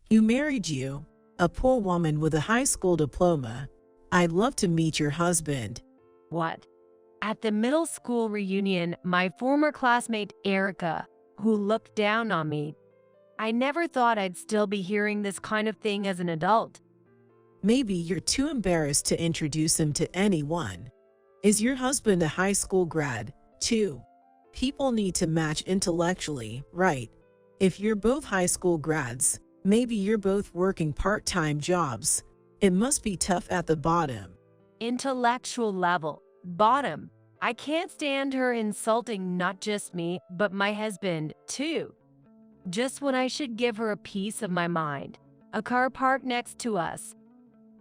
Who married you? A poor woman with a high school diploma. I'd love to meet your husband. What? At the middle school reunion, my former classmate Erica, who looked down on me. I never thought I'd still be hearing this kind of thing as an adult. Maybe you're too embarrassed to introduce him to anyone. Is your husband a high school grad, too? People need to match intellectually, right? If you're both high school grads, maybe you're both working part-time jobs. It must be tough at the bottom. Intellectual level. Bottom. I can't stand her insulting not just me, but my husband, too. Just when I should give her a piece of my mind. A car parked next to us.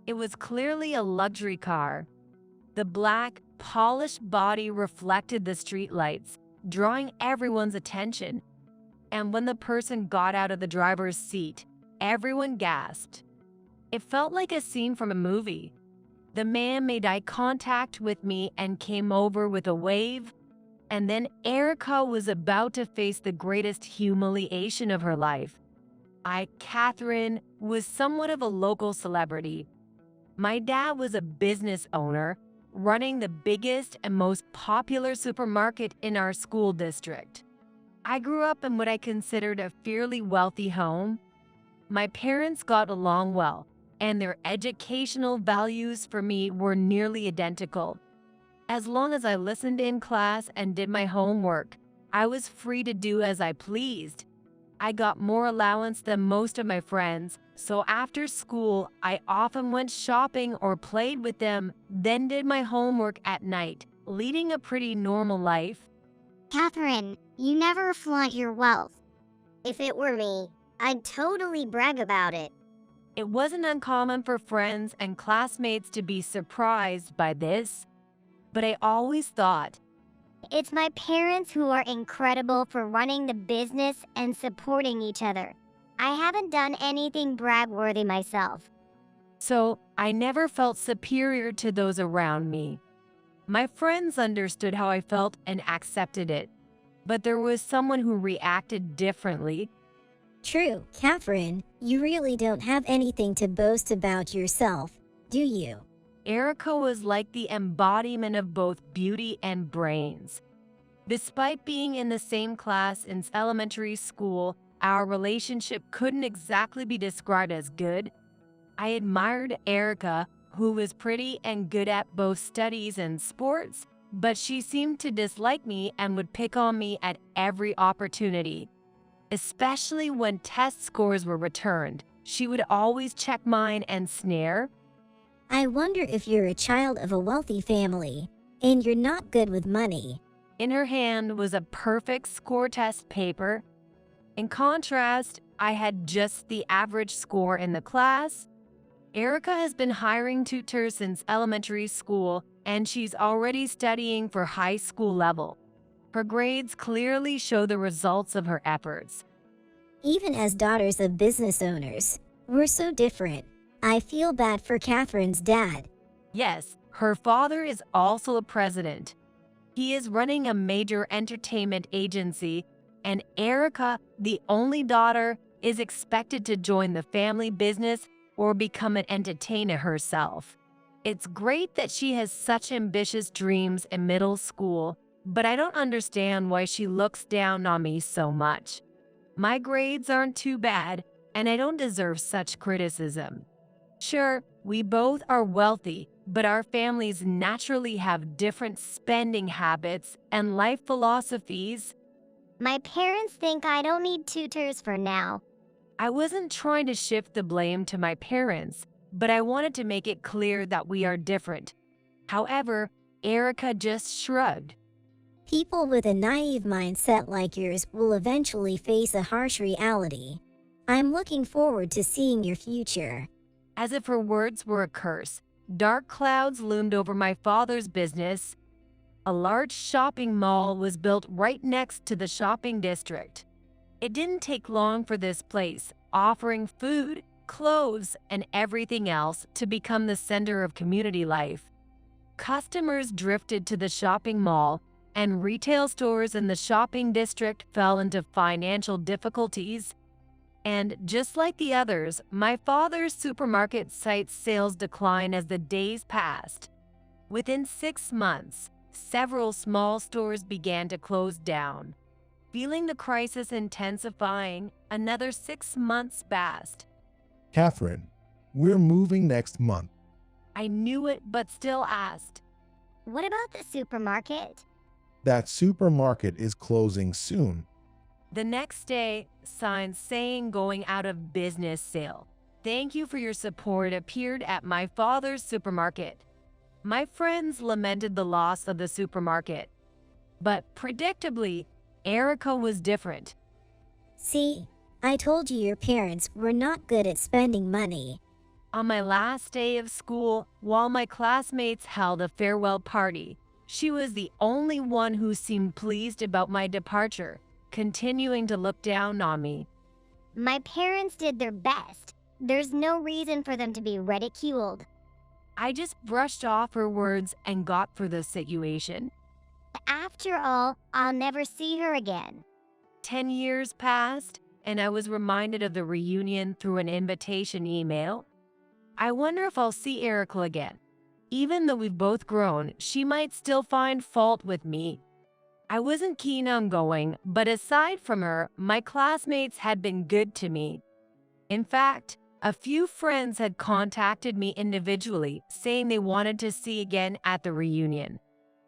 It was clearly a luxury car. The black, polished body reflected the streetlights, drawing everyone's attention. And when the person got out of the driver's seat, everyone gasped. It felt like a scene from a movie. The man made eye contact with me and came over with a wave. And then Erica was about to face the greatest humiliation of her life. Catherine, was somewhat of a local celebrity. My dad was a business owner, running the biggest and most popular supermarket in our school district. I grew up in what I considered a fairly wealthy home. My parents got along well, and their educational values for me were nearly identical. As long as I listened in class and did my homework, I was free to do as I pleased. I got more allowance than most of my friends, so after school, I often went shopping or played with them, then did my homework at night, leading a pretty normal life. Catherine, you never flaunt your wealth. If it were me, I'd totally brag about it. It wasn't uncommon for friends and classmates to be surprised by this, but I always thought, it's my parents who are incredible for running the business and supporting each other. I haven't done anything brag-worthy myself. So I never felt superior to those around me. My friends understood how I felt and accepted it, but there was someone who reacted differently. True, Catherine, you really don't have anything to boast about yourself, do you? Erica was like the embodiment of both beauty and brains. Despite being in the same class in elementary school, our relationship couldn't exactly be described as good. I admired Erica, who was pretty and good at both studies and sports, but she seemed to dislike me and would pick on me at every opportunity. Especially when test scores were returned, she would always check mine and sneer. I wonder if you're a child of a wealthy family, and you're not good with money. In her hand was a perfect score test paper. In contrast, I had just the average score in the class. Erica has been hiring tutors since elementary school, and she's already studying for high school level. Her grades clearly show the results of her efforts. Even as daughters of business owners, we're so different. I feel bad for Catherine's dad. Yes, her father is also a president. He is running a major entertainment agency, and Erica, the only daughter, is expected to join the family business or become an entertainer herself. It's great that she has such ambitious dreams in middle school, but I don't understand why she looks down on me so much. My grades aren't too bad, and I don't deserve such criticism. Sure, we both are wealthy, but our families naturally have different spending habits and life philosophies. My parents think I don't need tutors for now. I wasn't trying to shift the blame to my parents, but I wanted to make it clear that we are different. However, Erica just shrugged. People with a naive mindset like yours will eventually face a harsh reality. I'm looking forward to seeing your future. As if her words were a curse, dark clouds loomed over my father's business. A large shopping mall was built right next to the shopping district. It didn't take long for this place, offering food, clothes, and everything else, to become the center of community life. Customers drifted to the shopping mall, and retail stores in the shopping district fell into financial difficulties. And just like the others, my father's supermarket site's sales declined as the days passed. Within 6 months, several small stores began to close down. Feeling the crisis intensifying, another 6 months passed. Catherine, we're moving next month. I knew it but still asked. What about the supermarket? That supermarket is closing soon. The next day, signs saying going out of business sale. Thank you for your support appeared at my father's supermarket. My friends lamented the loss of the supermarket. But predictably, Erica was different. See, I told you your parents were not good at spending money. On my last day of school, while my classmates held a farewell party, she was the only one who seemed pleased about my departure, continuing to look down on me. My parents did their best. There's no reason for them to be ridiculed. I just brushed off her words and got for the situation. After all, I'll never see her again. 10 years passed, and I was reminded of the reunion through an invitation email. I wonder if I'll see Erica again. Even though we've both grown, she might still find fault with me. I wasn't keen on going, but aside from her, my classmates had been good to me. In fact, a few friends had contacted me individually, saying they wanted to see again at the reunion.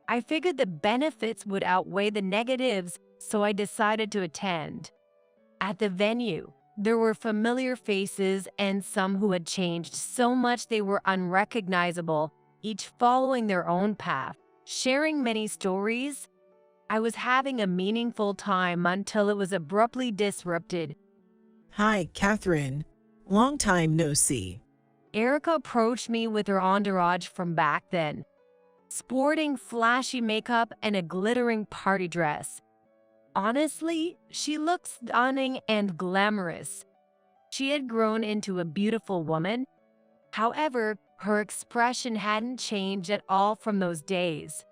I figured the benefits would outweigh the negatives, so I decided to attend. At the venue, there were familiar faces and some who had changed so much they were unrecognizable, each following their own path, sharing many stories. I was having a meaningful time until it was abruptly disrupted. Hi, Catherine. Long time no see. Erica approached me with her entourage from back then, sporting flashy makeup and a glittering party dress. Honestly, she looked stunning and glamorous. She had grown into a beautiful woman. However, her expression hadn't changed at all from those days.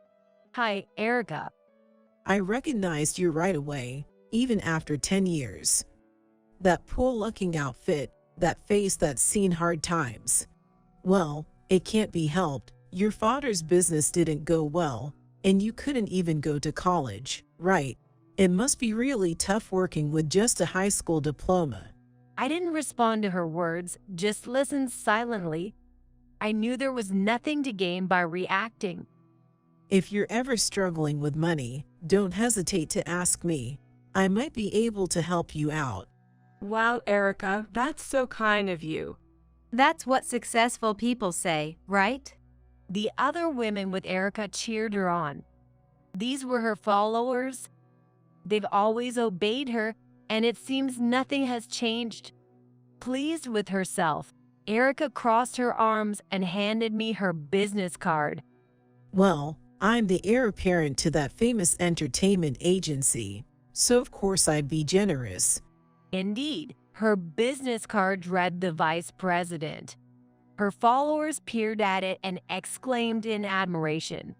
Hi, Erica. I recognized you right away, even after 10 years. That poor-looking outfit, that face that's seen hard times. Well, it can't be helped. Your father's business didn't go well, and you couldn't even go to college, right? It must be really tough working with just a high school diploma. I didn't respond to her words, just listened silently. I knew there was nothing to gain by reacting. If you're ever struggling with money, don't hesitate to ask me. I might be able to help you out. Wow, Erica, that's so kind of you. That's what successful people say, right? The other women with Erica cheered her on. These were her followers. They've always obeyed her, and it seems nothing has changed. Pleased with herself, Erica crossed her arms and handed me her business card. Well, I'm the heir apparent to that famous entertainment agency, so of course I'd be generous. Indeed, her business card read the vice president. Her followers peered at it and exclaimed in admiration.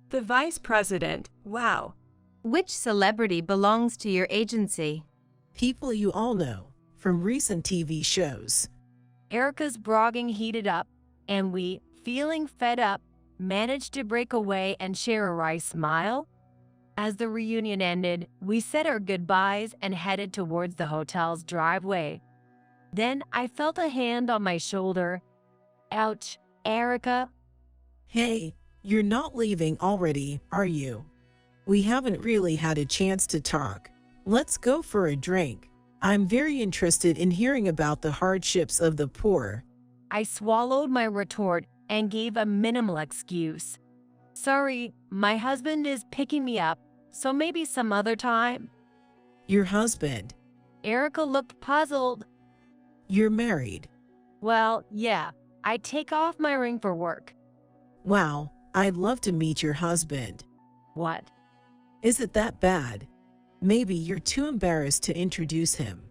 The vice president, wow. Which celebrity belongs to your agency? People you all know, from recent TV shows. Erica's bragging heated up, and we, feeling fed up, managed to break away and share a wry smile. As the reunion ended, we said our goodbyes and headed towards the hotel's driveway. Then I felt a hand on my shoulder. Ouch, Erica. Hey, you're not leaving already, are you? We haven't really had a chance to talk. Let's go for a drink. I'm very interested in hearing about the hardships of the poor. I swallowed my retort and gave a minimal excuse. Sorry, my husband is picking me up, so maybe some other time. Your husband? Erica looked puzzled. You're married? Well, yeah, I take off my ring for work. Wow, I'd love to meet your husband. What? Is it that bad? Maybe you're too embarrassed to introduce him.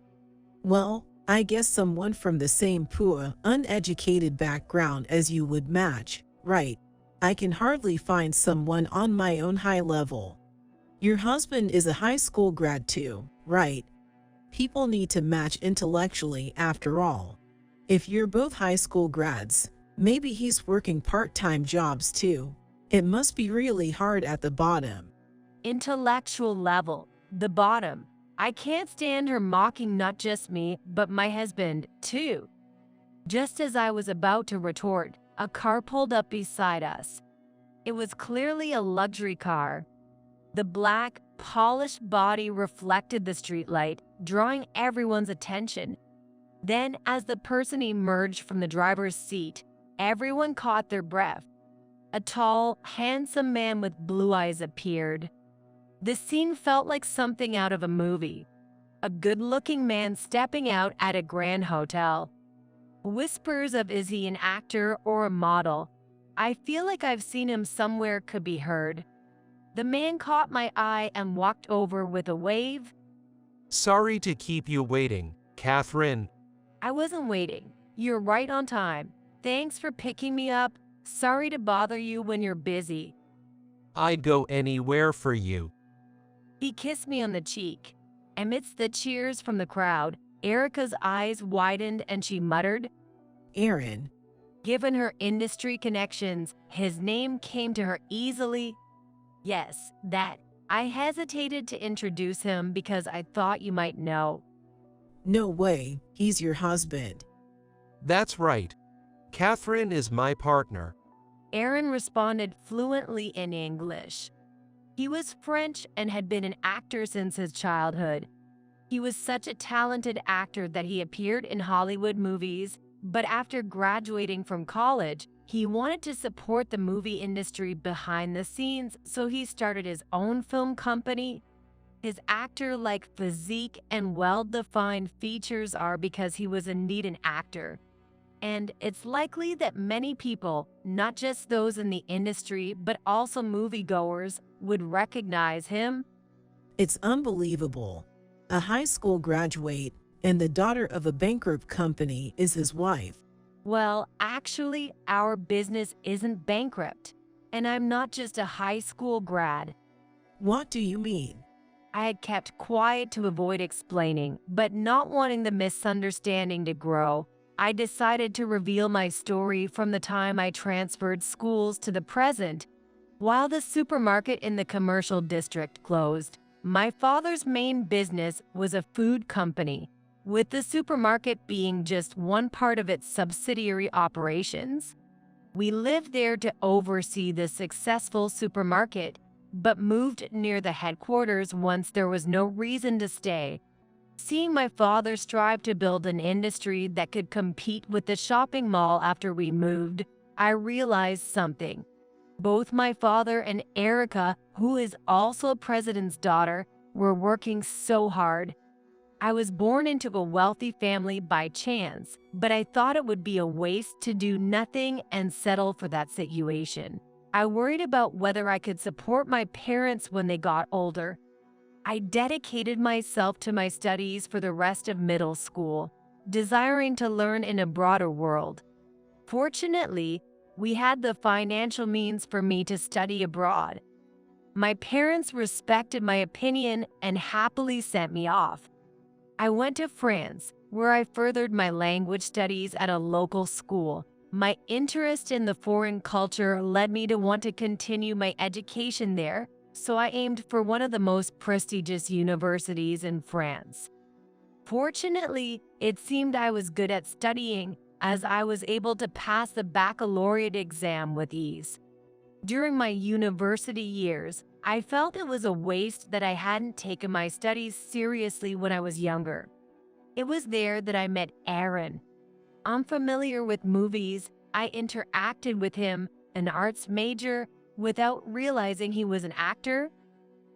Well, I guess someone from the same poor, uneducated background as you would match, right? I can hardly find someone on my own high level. Your husband is a high school grad too, right? People need to match intellectually after all. If you're both high school grads, maybe he's working part-time jobs too. It must be really hard at the bottom. Intellectual level, the bottom. I can't stand her mocking not just me, but my husband, too. Just as I was about to retort, a car pulled up beside us. It was clearly a luxury car. The black, polished body reflected the streetlight, drawing everyone's attention. Then, as the person emerged from the driver's seat, everyone caught their breath. A tall, handsome man with blue eyes appeared. The scene felt like something out of a movie. A good-looking man stepping out at a grand hotel. Whispers of is he an actor or a model? I feel like I've seen him somewhere could be heard. The man caught my eye and walked over with a wave. Sorry to keep you waiting, Catherine. I wasn't waiting. You're right on time. Thanks for picking me up. Sorry to bother you when you're busy. I'd go anywhere for you. He kissed me on the cheek. Amidst the cheers from the crowd, Erica's eyes widened and she muttered, Aaron. Given her industry connections, his name came to her easily. Yes, that. I hesitated to introduce him because I thought you might know. No way, he's your husband. That's right. Catherine is my partner. Aaron responded fluently in English. He was French and had been an actor since his childhood. He was such a talented actor that he appeared in Hollywood movies, but after graduating from college, he wanted to support the movie industry behind the scenes, so he started his own film company. His actor-like physique and well-defined features are because he was indeed an actor. And it's likely that many people, not just those in the industry, but also moviegoers, would recognize him. It's unbelievable. A high school graduate and the daughter of a bankrupt company is his wife. Well, actually, our business isn't bankrupt. And I'm not just a high school grad. What do you mean? I had kept quiet to avoid explaining, but not wanting the misunderstanding to grow, I decided to reveal my story from the time I transferred schools to the present. While the supermarket in the commercial district closed, my father's main business was a food company, with the supermarket being just one part of its subsidiary operations. We lived there to oversee the successful supermarket, but moved near the headquarters once there was no reason to stay. Seeing my father strive to build an industry that could compete with the shopping mall after we moved, I realized something. Both my father and Erica, who is also president's daughter, were working so hard. I was born into a wealthy family by chance, but I thought it would be a waste to do nothing and settle for that situation. I worried about whether I could support my parents when they got older. I dedicated myself to my studies for the rest of middle school, desiring to learn in a broader world. Fortunately, we had the financial means for me to study abroad. My parents respected my opinion and happily sent me off. I went to France, where I furthered my language studies at a local school. My interest in the foreign culture led me to want to continue my education there, so I aimed for one of the most prestigious universities in France. Fortunately, it seemed I was good at studying, as I was able to pass the baccalaureate exam with ease. During my university years, I felt it was a waste that I hadn't taken my studies seriously when I was younger. It was there that I met Aaron. Unfamiliar with movies, I interacted with him, an arts major, without realizing he was an actor.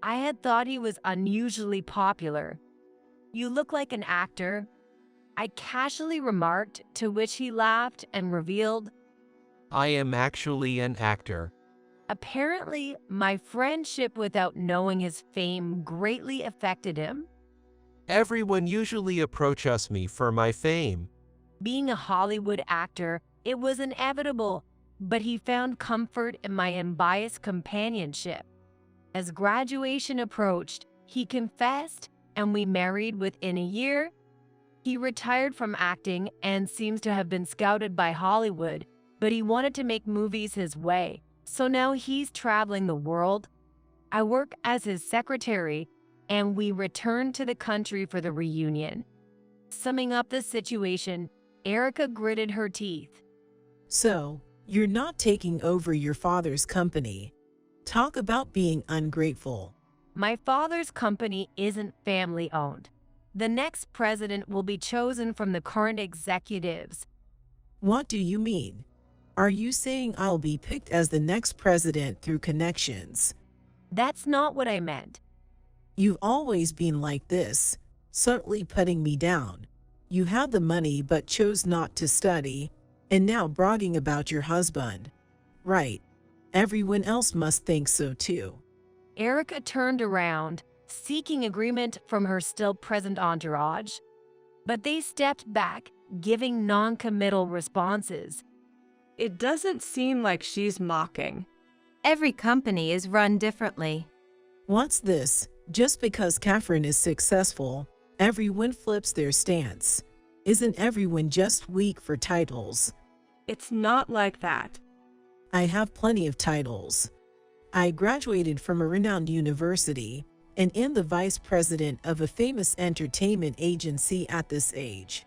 I had thought he was unusually popular. "You look like an actor," I casually remarked, to which he laughed and revealed, I am actually an actor. apparently, my friendship without knowing his fame greatly affected him. Everyone usually approaches me for my fame. Being a Hollywood actor, it was inevitable, but he found comfort in my unbiased companionship. As graduation approached, he confessed, and we married within a year. He retired from acting and seems to have been scouted by Hollywood, but he wanted to make movies his way, so now he's traveling the world. I work as his secretary, and we returned to the country for the reunion. Summing up the situation, Erica gritted her teeth. So, you're not taking over your father's company. Talk about being ungrateful. My father's company isn't family-owned. The next president will be chosen from the current executives. What do you mean? Are you saying I'll be picked as the next president through connections? That's not what I meant. You've always been like this, subtly putting me down. You had the money but chose not to study, and now bragging about your husband. Right. Everyone else must think so too. Erica turned around, seeking agreement from her still-present entourage. But they stepped back, giving non-committal responses. It doesn't seem like she's mocking. Every company is run differently. What's this? Just because Catherine is successful, everyone flips their stance. Isn't everyone just weak for titles? It's not like that. I have plenty of titles. I graduated from a renowned university and am the vice president of a famous entertainment agency at this age.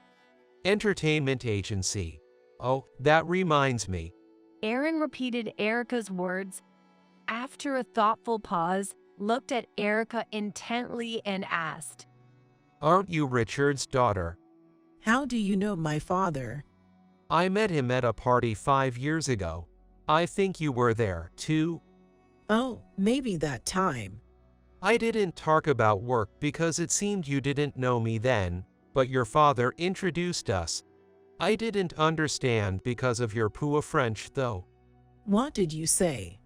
Entertainment agency. Oh, that reminds me. Aaron repeated Erica's words. After a thoughtful pause, looked at Erica intently and asked, Aren't you Richard's daughter? How do you know my father? I met him at a party 5 years ago. I think you were there, too. Oh, maybe that time. I didn't talk about work because it seemed you didn't know me then, but your father introduced us. I didn't understand because of your poor French, though. What did you say?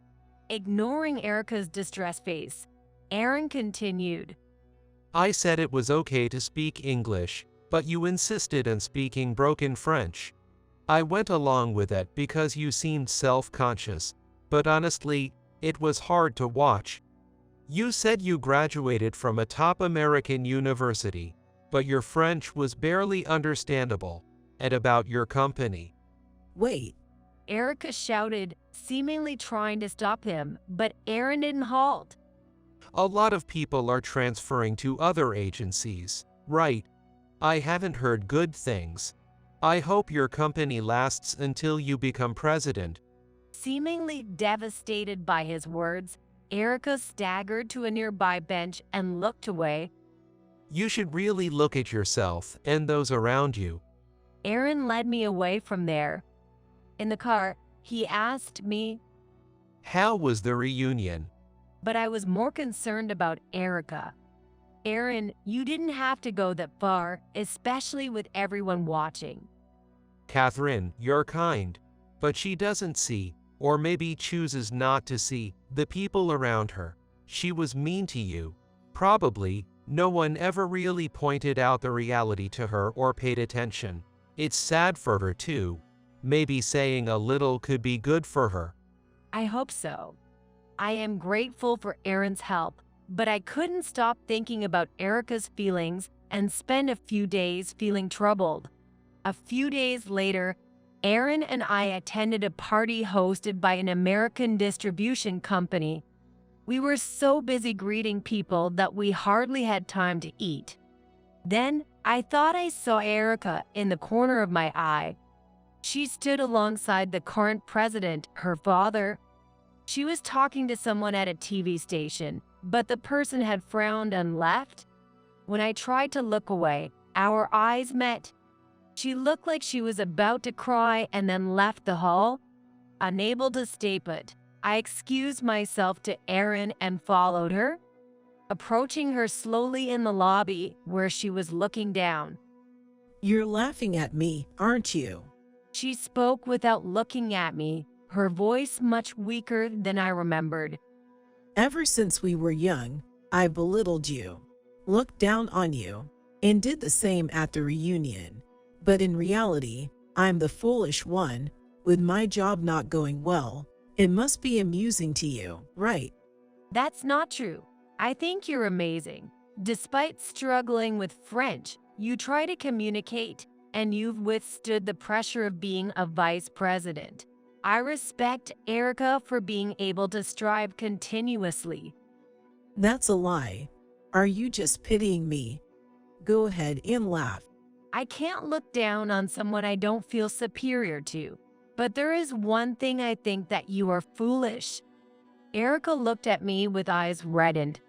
Ignoring Erica's distressed face, Aaron continued. I said it was okay to speak English, but you insisted on speaking broken French. I went along with it because you seemed self-conscious, but honestly, it was hard to watch. You said you graduated from a top American university, but your French was barely understandable, and about your company. Wait. Erica shouted, seemingly trying to stop him, but Aaron didn't halt. A lot of people are transferring to other agencies, right? I haven't heard good things. I hope your company lasts until you become president. Seemingly devastated by his words, Erica staggered to a nearby bench and looked away. You should really look at yourself and those around you. Aaron led me away from there. In the car, he asked me, How was the reunion? but I was more concerned about Erica. Aaron, you didn't have to go that far, especially with everyone watching. Catherine, you're kind, but she doesn't see, or maybe chooses not to see, the people around her. She was mean to you. Probably, no one ever really pointed out the reality to her or paid attention. It's sad for her too. Maybe saying a little could be good for her. I hope so. I am grateful for Aaron's help, but I couldn't stop thinking about Erica's feelings and spend a few days feeling troubled. A few days later, Aaron and I attended a party hosted by an American distribution company. We were so busy greeting people that we hardly had time to eat. Then, I thought I saw Erica in the corner of my eye. She stood alongside the current president, her father. She was talking to someone at a TV station, but the person had frowned and left. When I tried to look away, our eyes met. She looked like she was about to cry and then left the hall. Unable to stay put, I excused myself to Aaron and followed her, approaching her slowly in the lobby where she was looking down. You're laughing at me, aren't you? She spoke without looking at me, her voice much weaker than I remembered. Ever since we were young, I belittled you, looked down on you, and did the same at the reunion. But in reality, I'm the foolish one. With my job not going well, it must be amusing to you, right? That's not true. I think you're amazing. Despite struggling with French, you try to communicate, and you've withstood the pressure of being a vice president. I respect Erica for being able to strive continuously. That's a lie. Are you just pitying me? Go ahead and laugh. I can't look down on someone I don't feel superior to, but there is one thing I think that you are foolish. Erica looked at me with eyes reddened.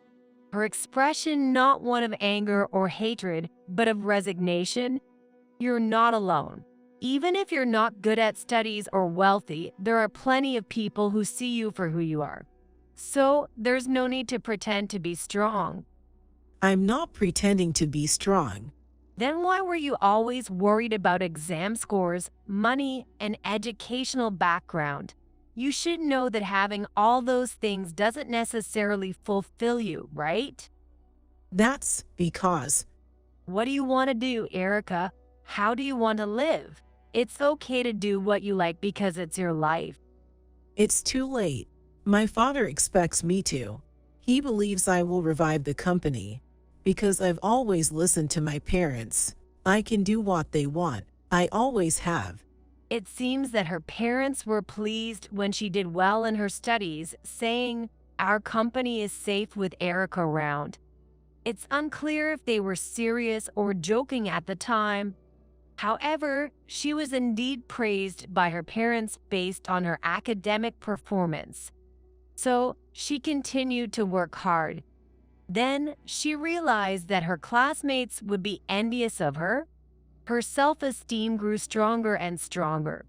Her expression not one of anger or hatred, but of resignation. You're not alone. Even if you're not good at studies or wealthy, there are plenty of people who see you for who you are. So there's no need to pretend to be strong. I'm not pretending to be strong. Then why were you always worried about exam scores, money, and educational background? You should know that having all those things doesn't necessarily fulfill you, right? That's because What do you want to do, Erica? How do you want to live? It's okay to do what you like because it's your life. it's too late. My father expects me to. He believes I will revive the company. Because I've always listened to my parents. I can do what they want. I always have. It seems that her parents were pleased when she did well in her studies, saying, "Our company is safe with Erica around." It's unclear if they were serious or joking at the time. However, she was indeed praised by her parents based on her academic performance. So she continued to work hard. Then she realized that her classmates would be envious of her. Her self-esteem grew stronger and stronger.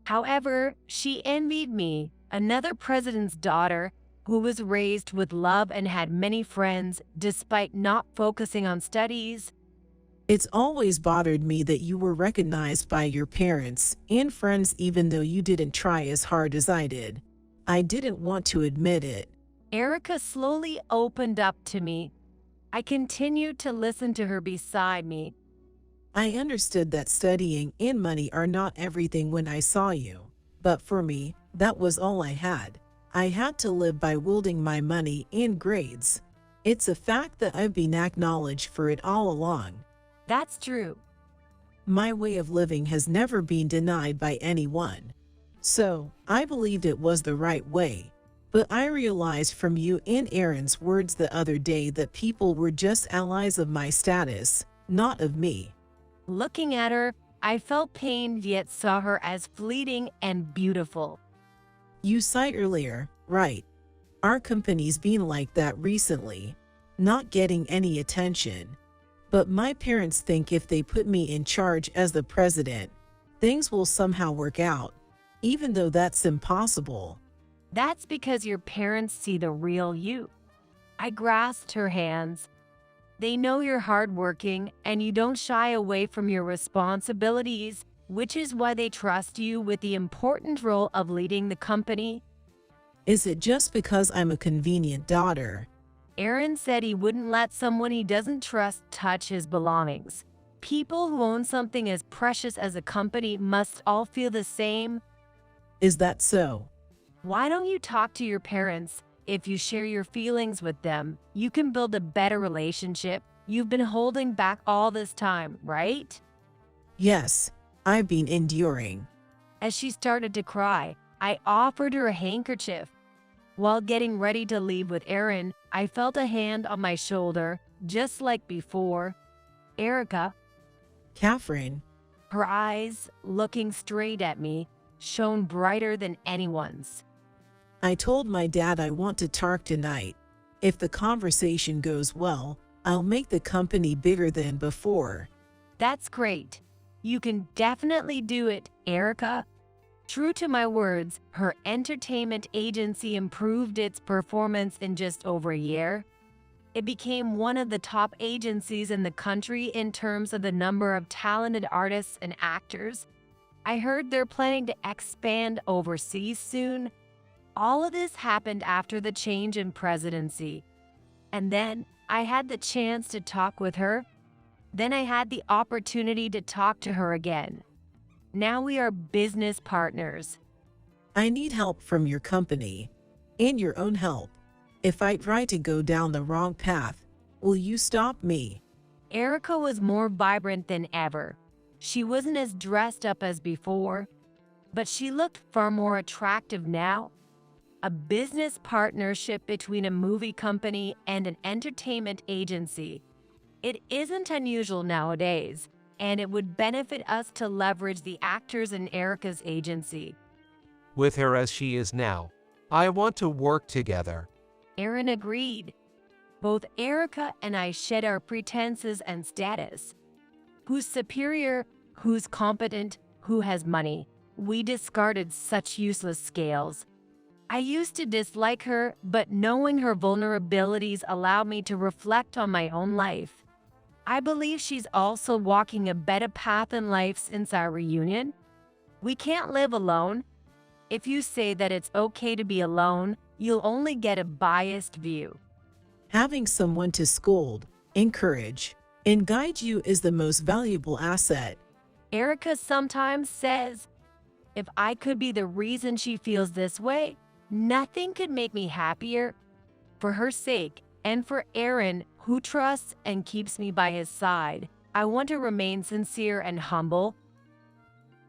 However, she envied me, another president's daughter, who was raised with love and had many friends despite not focusing on studies. It's always bothered me that you were recognized by your parents and friends even though you didn't try as hard as I did. I didn't want to admit it. Erica slowly opened up to me. I continued to listen to her beside me. I understood that studying and money are not everything when I saw you. But for me, that was all I had. I had to live by wielding my money and grades. It's a fact that I've been acknowledged for it all along. That's true. My way of living has never been denied by anyone. So, I believed it was the right way. But I realized from you and Aaron's words the other day that people were just allies of my status, not of me. Looking at her, I felt pained yet saw her as fleeting and beautiful. You said earlier, right? Our company's been like that recently, not getting any attention. But my parents think if they put me in charge as the president, things will somehow work out, even though that's impossible. That's because your parents see the real you. I grasped her hands. They know you're hardworking and you don't shy away from your responsibilities, which is why they trust you with the important role of leading the company. Is it just because I'm a convenient daughter? Aaron said he wouldn't let someone he doesn't trust touch his belongings. People who own something as precious as a company must all feel the same. Is that so? Why don't you talk to your parents? If you share your feelings with them, you can build a better relationship. You've been holding back all this time, right? Yes, I've been enduring. As she started to cry, I offered her a handkerchief. While getting ready to leave with Aaron, I felt a hand on my shoulder, just like before. Erica, Catherine, her eyes, looking straight at me, shone brighter than anyone's. I told my dad I want to talk tonight. If the conversation goes well, I'll make the company bigger than before. That's great. You can definitely do it, Erica. True to my words, her entertainment agency improved its performance in just over a year. It became one of the top agencies in the country in terms of the number of talented artists and actors. I heard they're planning to expand overseas soon. All of this happened after the change in presidency. And then I had the chance to talk with her. Then I had the opportunity to talk to her again. Now we are business partners. I need help from your company and your own help. If I try to go down the wrong path, Will you stop me? Erica was more vibrant than ever. She wasn't as dressed up as before, but she looked far more attractive now. A business partnership between a movie company and an entertainment agency. It isn't unusual nowadays, and it would benefit us to leverage the actors in Erica's agency. With her as she is now, I want to work together. Aaron agreed. Both Erica and I shed our pretenses and status. Who's superior, who's competent, who has money. We discarded such useless scales. I used to dislike her, but knowing her vulnerabilities allowed me to reflect on my own life. I believe she's also walking a better path in life since our reunion. We can't live alone. If you say that it's okay to be alone, you'll only get a biased view. Having someone to scold, encourage, and guide you is the most valuable asset. Erica sometimes says, if I could be the reason she feels this way, nothing could make me happier. For her sake, and for Aaron, who trusts and keeps me by his side, I want to remain sincere and humble,